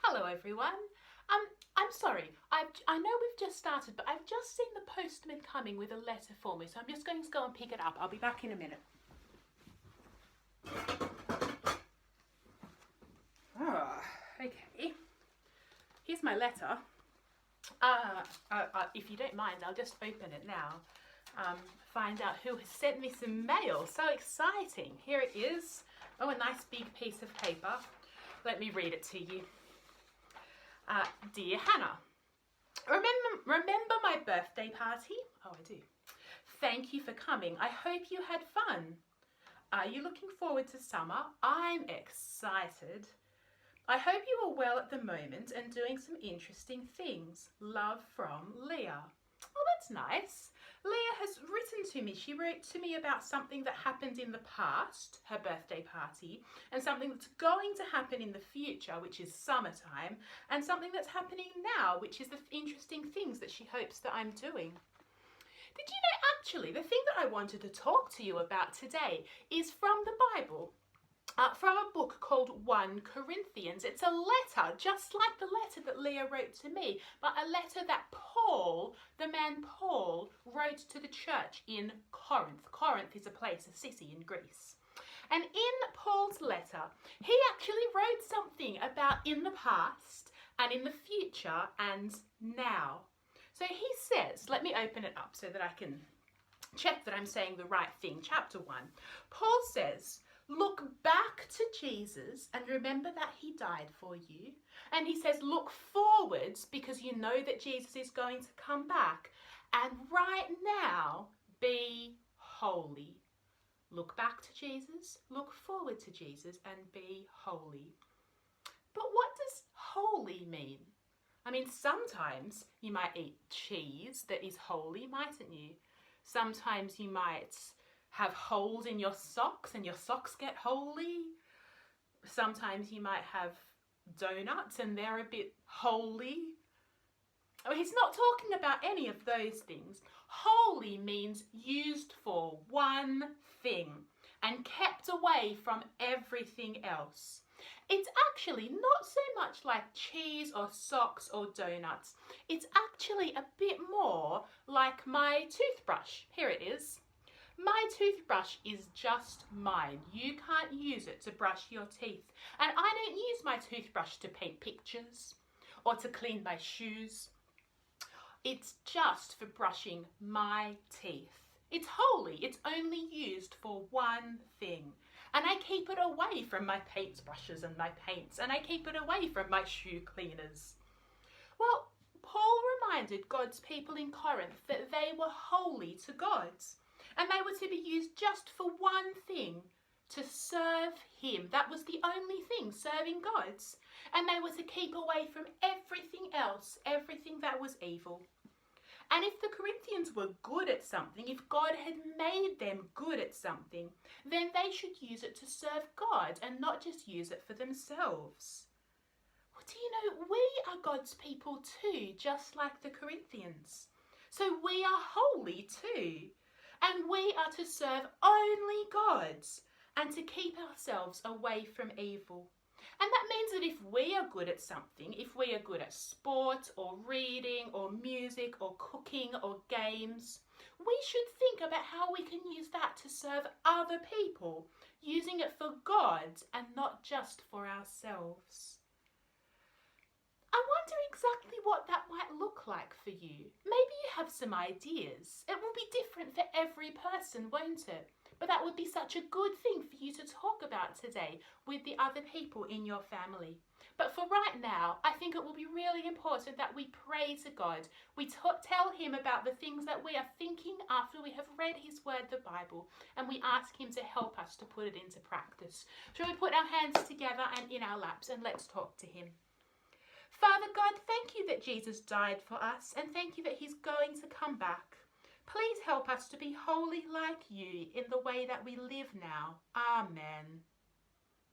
Hello everyone. I'm sorry, I know we've just started, but I've just seen the postman coming with a letter for me, so I'm just going to go and pick it up. I'll be back in a minute. Okay. Here's my letter. If you don't mind, I'll just open it now. Find out who has sent me some mail. So exciting. Here it is. Oh, a nice big piece of paper. Let me read it to you. Dear Hannah, remember my birthday party? Oh, I do. Thank you for coming. I hope you had fun. Are you looking forward to summer? I'm excited. I hope you are well at the moment and doing some interesting things. Love from Leah. Oh, that's nice. Leah has written to me. She wrote to me about something that happened in the past, her birthday party, and something that's going to happen in the future, which is summertime, and something that's happening now, which is the interesting things that she hopes that I'm doing. Did you know, actually, the thing that I wanted to talk to you about today is from the Bible. From a book called 1 Corinthians. It's a letter, just like the letter that Leah wrote to me, but a letter that Paul, the man Paul, wrote to the church in Corinth. Corinth is a place, a city in Greece. And in Paul's letter, he actually wrote something about in the past and in the future and now. So he says, let me open it up so that I can check that I'm saying the right thing. Chapter 1. Paul says, look back to Jesus and remember that he died for you. And he says, look forwards because you know that Jesus is going to come back. And right now, be holy. Look back to Jesus, look forward to Jesus, and be holy. But what does holy mean? I mean, sometimes you might eat cheese that is holy, mightn't you? Sometimes you might have holes in your socks and your socks get holy. Sometimes you might have donuts and they're a bit holy. Oh, he's not talking about any of those things. Holy means used for one thing and kept away from everything else. It's actually not so much like cheese or socks or donuts. It's actually a bit more like my toothbrush. Here it is. My toothbrush is just mine. You can't use it to brush your teeth. And I don't use my toothbrush to paint pictures or to clean my shoes. It's just for brushing my teeth. It's holy. It's only used for one thing. And I keep it away from my paintbrushes and my paints, and I keep it away from my shoe cleaners. Well, Paul reminded God's people in Corinth that they were holy to God. And they were to be used just for one thing, to serve him. That was the only thing, serving God. And they were to keep away from everything else, everything that was evil. And if the Corinthians were good at something, if God had made them good at something, then they should use it to serve God and not just use it for themselves. Well, do you know, we are God's people too, just like the Corinthians. So we are holy too. And we are to serve only God and to keep ourselves away from evil. And that means that if we are good at something, if we are good at sport or reading or music or cooking or games, we should think about how we can use that to serve other people, using it for God and not just for ourselves. I wonder exactly what that might look like for you. Maybe you have some ideas. It will be different for every person, won't it? But that would be such a good thing for you to talk about today with the other people in your family. But for right now, I think it will be really important that we pray to God. We tell him about the things that we are thinking after we have read his word, the Bible, and we ask him to help us to put it into practice. Shall we put our hands together and in our laps and let's talk to him? Father God, thank you that Jesus died for us and thank you that he's going to come back. Please help us to be holy like you in the way that we live now. Amen.